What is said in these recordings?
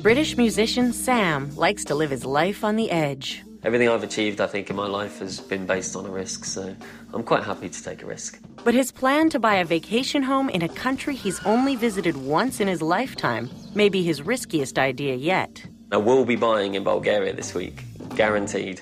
British musician Sam likes to live his life on the edge. Everything I've achieved, I think, in my life has been based on a risk, so I'm quite happy to take a risk. But his plan to buy a vacation home in a country he's only visited once in his lifetime may be his riskiest idea yet. I will be buying in Bulgaria this week, guaranteed.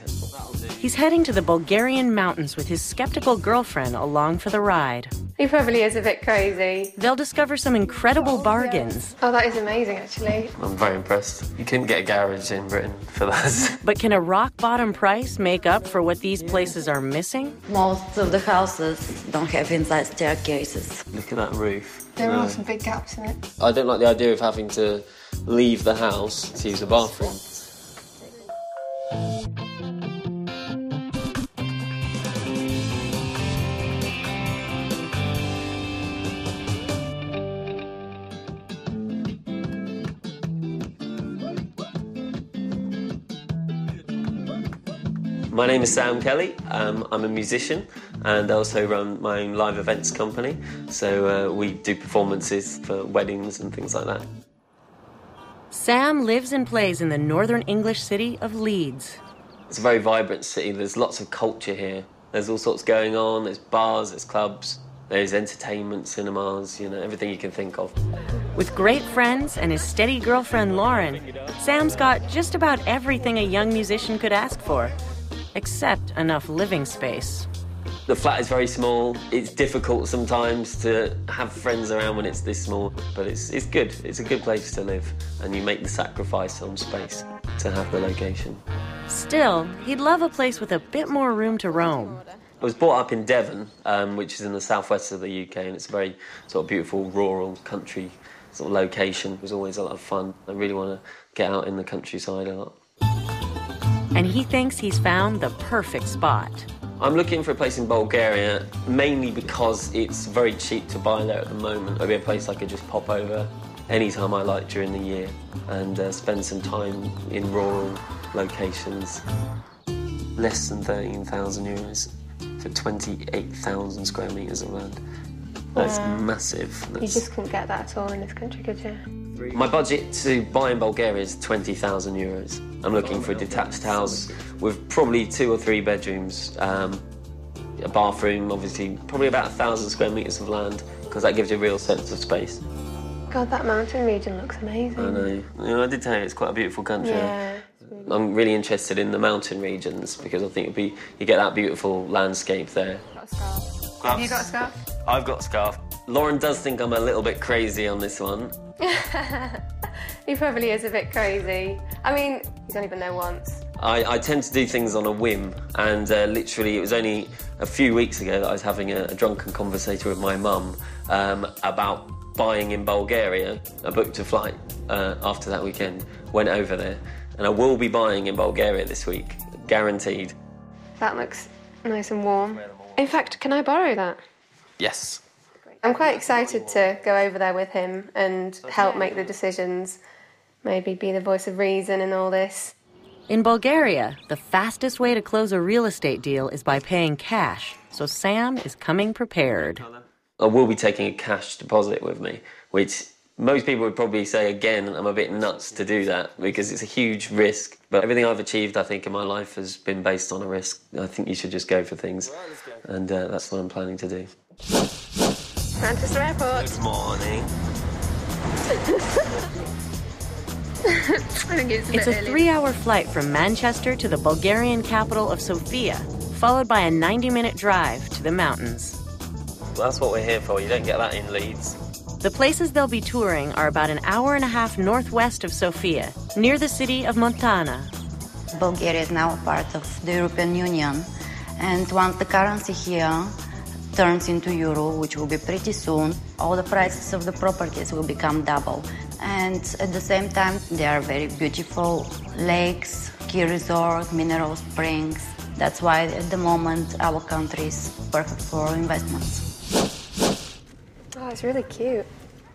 He's heading to the Bulgarian mountains with his skeptical girlfriend along for the ride. He probably is a bit crazy. They'll discover some incredible bargains. Oh, that is amazing, actually. I'm very impressed. You couldn't get a garage in Britain for that. But can a rock-bottom price make up for what these places are missing? Most of the houses don't have inside staircases. Look at that roof. There are some big gaps in it. I don't like the idea of having to leave the house to use the bathroom. My name is Sam Kelly. I'm a musician and I also run my own live events company. So we do performances for weddings and things like that. Sam lives and plays in the northern English city of Leeds. It's a very vibrant city. There's lots of culture here. There's all sorts going on. There's bars, there's clubs, there's entertainment, cinemas, you know, everything you can think of. With great friends and his steady girlfriend Lauren, Sam's got just about everything a young musician could ask for. Except enough living space. The flat is very small. It's difficult sometimes to have friends around when it's this small, but it's good. It's a good place to live, and you make the sacrifice on space to have the location. Still, he'd love a place with a bit more room to roam. I was brought up in Devon, which is in the southwest of the UK, and it's a very sort of beautiful rural country sort of location. It was always a lot of fun. I really want to get out in the countryside a lot. And he thinks he's found the perfect spot. I'm looking for a place in Bulgaria, mainly because it's very cheap to buy there at the moment. It'll be a place I could just pop over anytime I like during the year and spend some time in rural locations. Less than 13,000 euros for 28,000 square metres of land. That's massive. You just couldn't get that at all in this country, could you? My budget to buy in Bulgaria is 20,000 euros. I'm looking for a detached house with probably 2 or 3 bedrooms, a bathroom, obviously, probably about 1,000 square metres of land, because that gives you a real sense of space. God, that mountain region looks amazing. I know. You know, I did tell you it's quite a beautiful country. Yeah. I'm really interested in the mountain regions because I think you get that beautiful landscape there. Got a scarf. Have you got a scarf? I've got a scarf. Lauren does think I'm a little bit crazy on this one. He probably is a bit crazy. I mean, he's only been there once. I tend to do things on a whim, and literally it was only a few weeks ago that I was having a drunken conversation with my mum about buying in Bulgaria. I booked a flight after that weekend, went over there, and I will be buying in Bulgaria this week, guaranteed. That looks nice and warm. In fact, can I borrow that? Yes. I'm quite excited to go over there with him and help make the decisions, maybe be the voice of reason in all this. In Bulgaria, the fastest way to close a real estate deal is by paying cash, so Sam is coming prepared. I will be taking a cash deposit with me, which most people would probably say, again, I'm a bit nuts to do that because it's a huge risk. But everything I've achieved, I think, in my life has been based on a risk. I think you should just go for things, and that's what I'm planning to do. Manchester Airport. Good morning. I think It's a 3-hour flight from Manchester to the Bulgarian capital of Sofia, followed by a 90-minute drive to the mountains. That's what we're here for. You don't get that in Leeds. The places they'll be touring are about an hour and a half northwest of Sofia, near the city of Montana. Bulgaria is now a part of the European Union, and once the currency here turns into euro, which will be pretty soon, all the prices of the properties will become double. And at the same time, there are very beautiful lakes, ski resort, mineral springs. That's why at the moment our country is perfect for investments. Oh, it's really cute.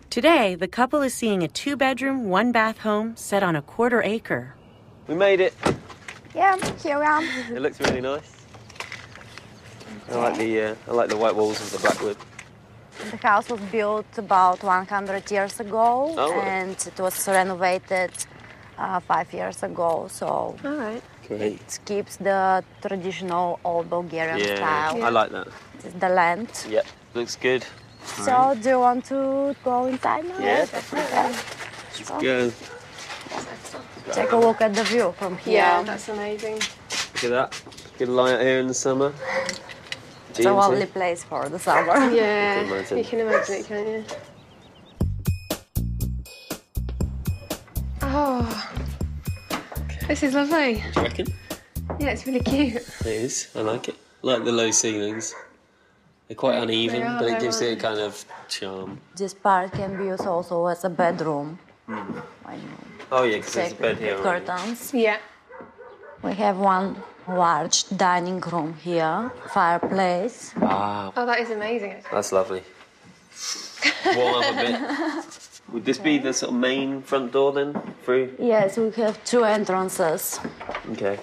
Today, the couple is seeing a 2-bedroom, 1-bath home set on a 1/4 acre. We made it. Yeah, here we are. It looks really nice. I like the white walls of the black wood. The house was built about 100 years ago, Oh. and it was renovated 5 years ago. So All right. Great. it keeps the traditional old Bulgarian style. I like that. This is the land. Yep, looks good. So do you want to go inside now? Yeah, definitely. Let's go. Take a look at the view from here. Yeah, that's amazing. Look at that. Good light here in the summer. It's a lovely place for the summer. Yeah, imagine. you can imagine it, can't you? Oh, this is lovely. Do you reckon? Yeah, it's really cute. It is. I like it. I like the low ceilings. They're quite uneven, are, but it they gives are. it a kind of charm. This part can be used also as a bedroom. Oh yeah, because there's a Take bed here. already. curtains. Yeah. We have one large dining room here, fireplace. Wow, Oh, that is amazing. Actually. that's lovely. Warm up a bit. Would this be the sort of main front door then? Through? Yes, we have 2 entrances. Okay.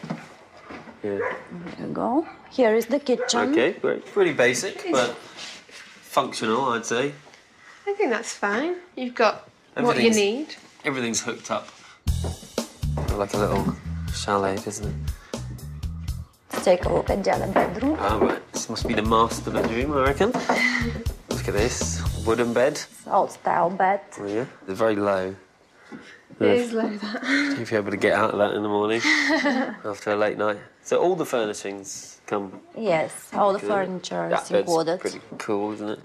Yeah. There you go. Here is the kitchen. Okay, great. Pretty basic, but functional, I'd say. I think that's fine. You've got what you Everything's- need. Everything's hooked up. Like a little chalet, isn't it? Let's take a look at the other bedroom. Oh, right. This must be the master bedroom, I reckon. Look at this. Wooden bed. Old style bed. Oh, yeah. They're very low. It is low, that. If you're able to get out of that in the morning after a late night. So all the furnishings come. Yes, all the Good. furniture That is bed's included. pretty cool, isn't it?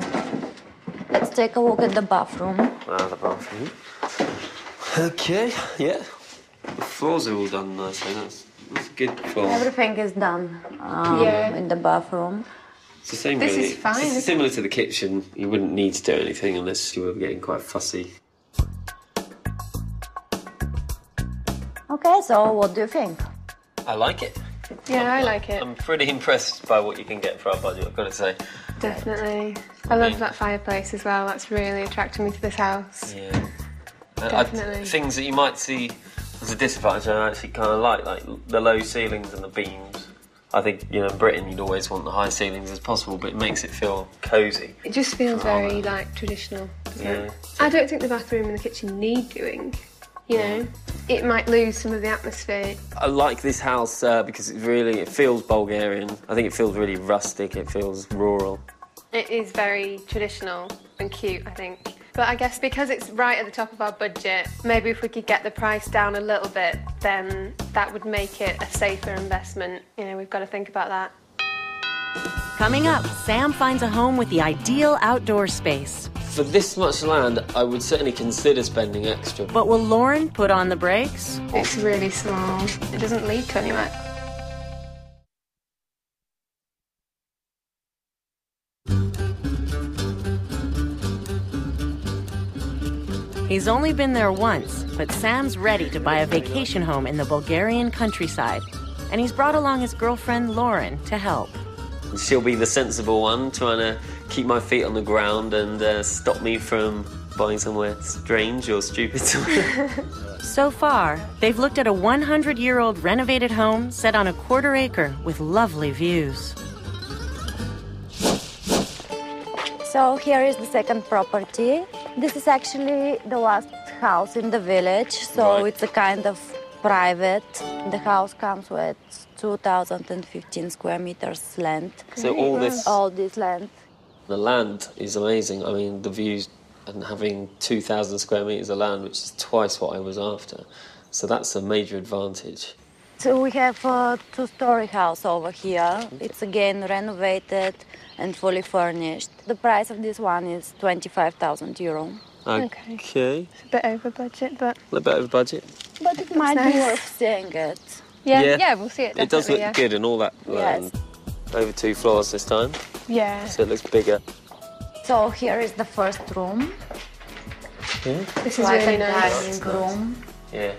Let's take a look at the bathroom. The bathroom. Okay, yeah. The floors are all done nicely. That's a good floor. Everything is done Yeah. in the bathroom. It's the same, This really. is fine, It's isn't similar to the kitchen. You wouldn't need to do anything unless you were getting quite fussy. Okay, so what do you think? I like it. Yeah, I like it. I'm pretty impressed by what you can get for our budget, I've got to say. Definitely. I love that fireplace as well. That's really attracted me to this house. Yeah. Definitely. Things that you might see as a disadvantage, I actually kind of like the low ceilings and the beams. I think, you know, in Britain you'd always want the high ceilings as possible, but it makes it feel cosy. It just feels Oh, very, man. like, traditional, doesn't it? Yeah. I don't think the bathroom and the kitchen need doing, you know. It might lose some of the atmosphere. I like this house because it feels Bulgarian. I think it feels really rustic, it feels rural. It is very traditional and cute, I think. But I guess because it's right at the top of our budget, maybe if we could get the price down a little bit, then that would make it a safer investment. You know, we've got to think about that. Coming up, Sam finds a home with the ideal outdoor space. For this much land, I would certainly consider spending extra. But will Lauren put on the brakes? It's really small. It doesn't lead to anywhere. He's only been there once, but Sam's ready to buy a vacation home in the Bulgarian countryside. And he's brought along his girlfriend Lauren to help. She'll be the sensible one, trying to keep my feet on the ground and stop me from buying somewhere strange or stupid. So far, they've looked at a 100-year-old renovated home set on a quarter acre with lovely views. So here is the second property. This is actually the last house in the village, so Right. it's a kind of private. The house comes with 2,015 square meters land. So all this land. the land is amazing. I mean, the views and having 2,000 square meters of land, which is twice what I was after. So that's a major advantage. So we have a two-story house over here. It's again renovated and fully furnished. The price of this one is 25,000 euro. Okay. It's a bit over budget, but... A little bit over budget. But it might be worth seeing it. Yeah, we'll see it, It does look definitely, good and all that land. Over 2 floors this time, Yeah. so it looks bigger. So here is the first room. This is Like really a nice. dining room. Yeah.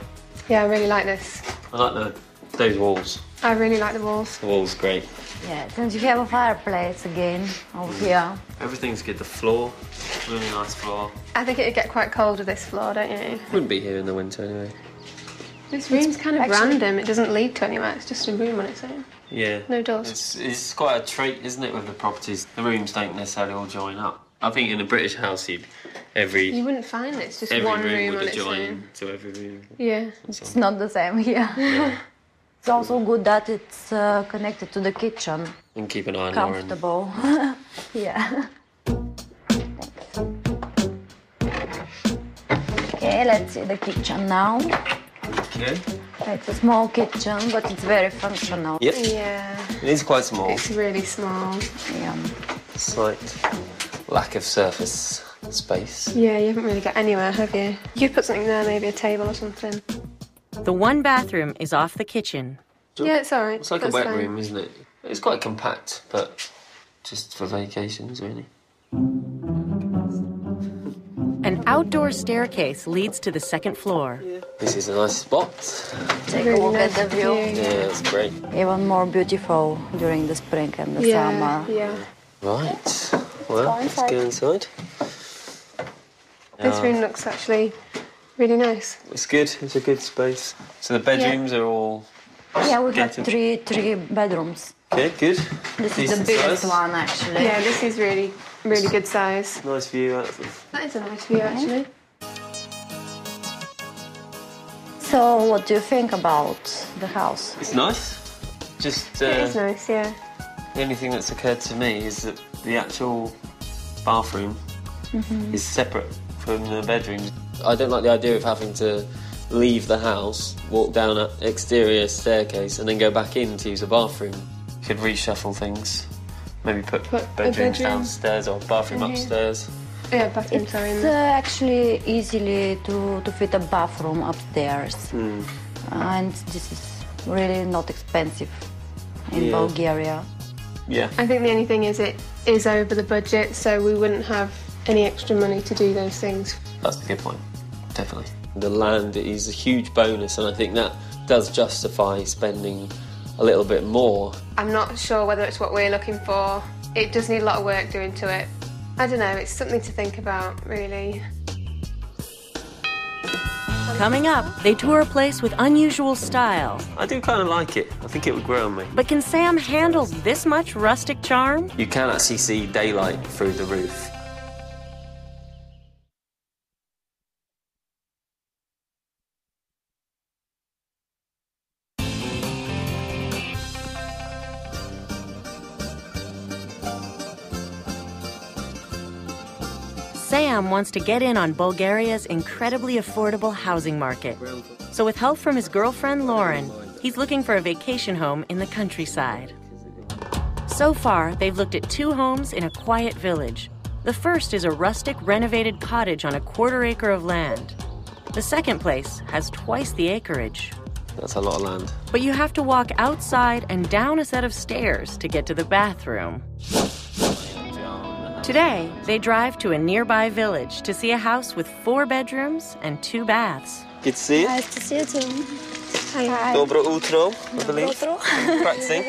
Yeah, I really like this. I like those walls. I really like the walls. The walls great. Yes, and you have a fireplace again over here. Everything's good. The floor, really nice floor. I think it'd get quite cold with this floor, don't you? Wouldn't be here in the winter anyway. This room's kind of random. It doesn't lead to anywhere. It's just a room on its own. Yeah. No doors. It's quite a trait, isn't it, with the properties? The rooms don't necessarily all join up. I think in a British house, You wouldn't find it. It's just every one room would on its adjoin own. to every room. Yeah. It's not the same here. It's also good that it's connected to the kitchen. And keep an eye on Lauren. Comfortable. Yeah. Okay, let's see the kitchen now. Okay. It's a small kitchen, but it's very functional. Yep. Yeah. It is quite small. It's really small. Yeah. Slight lack of surface space. Yeah, you haven't really got anywhere, have you? You could put something there, maybe a table or something. The one bathroom is off the kitchen. Yeah, it's all right. It's like That's a wet fine. room, isn't it? It's quite compact, but just for vacations, really. An outdoor staircase leads to the second floor. This is a nice spot. Take Really a look nice at the view. Yeah, it's great. Even more beautiful during the spring and the Yeah, summer. yeah. Right. Well, let's go inside. This room looks actually really nice. It's good. It's a good space. So the bedrooms are all... Yeah, we have Getting- three bedrooms. Okay, good. This is the Decent biggest size. one, actually. Yeah, this is really good size. Nice view out of... That is a nice view, actually. So, what do you think about the house? It's nice. Just It is nice, yeah. the only thing that's occurred to me is that the actual bathroom is separate from the bedrooms. I don't like the idea of having to leave the house, walk down an exterior staircase and then go back in to use a bathroom. You could reshuffle things. Maybe put a bedrooms bedroom downstairs or a bathroom upstairs. Yeah, bathroom, It's sorry. actually easily to fit a bathroom upstairs. And this is really not expensive in Yeah. Bulgaria. Yeah. I think the only thing is it is over the budget, so we wouldn't have any extra money to do those things. That's a good point, definitely. The land is a huge bonus, and I think that does justify spending a little bit more. I'm not sure whether it's what we're looking for. It does need a lot of work doing to it. I don't know, it's something to think about, really. Coming up, they tour a place with unusual style. I do kind of like it. I think it would grow on me. But can Sam handle this much rustic charm? You can actually see daylight through the roof. Sam wants to get in on Bulgaria's incredibly affordable housing market. So with help from his girlfriend Lauren, he's looking for a vacation home in the countryside. So far, they've looked at 2 homes in a quiet village. The first is a rustic, renovated cottage on a 1/4 acre of land. The second place has twice the acreage. That's a lot of land. But you have to walk outside and down a set of stairs to get to the bathroom. Today, they drive to a nearby village to see a house with 4 bedrooms and 2 baths. Good to see you. Nice to see you too. Hi. Dobro utro, I believe. Practicing.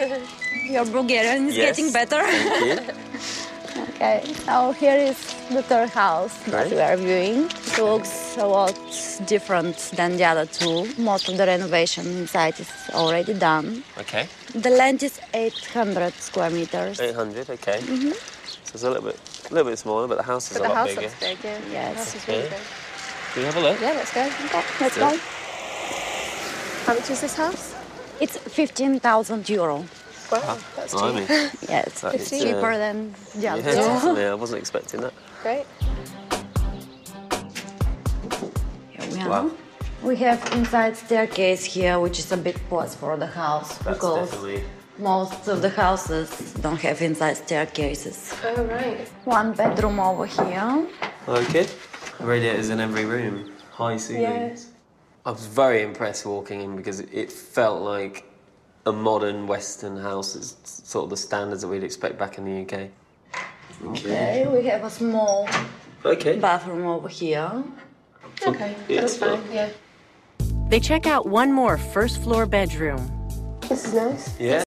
Your Bulgarian is Yes. getting better. Thank you. Okay, so here is the third house that Right. we are viewing. It looks a lot different than the other 2. Most of the renovation inside is already done. Okay. The land is 800 square meters. 800, okay. So it's a little bit smaller, but the house is But a the lot house bigger. looks big, yeah. Yes. The house is really Okay. big. Can we have a look? Yeah, let's go. Okay, let's Yeah. go. How much is this house? It's 15,000 euro. Wow, that's Blimey. cheap. Yes, That it's is, cheaper than the Yeah, other 2. definitely. I wasn't expecting that. Great. Here we are. Wow. We have inside staircase here, which is a big plus for the house That's because definitely... most of the houses don't have inside staircases. Oh, right. 1 bedroom over here. Okay. Radiators in every room. High ceilings. I was very impressed walking in because it felt like a modern Western house. It's sort of the standards that we'd expect back in the UK. Okay, we have a small Okay. bathroom over here. Okay, that's fine, yeah. They check out one more first-floor bedroom. This is nice. Yeah.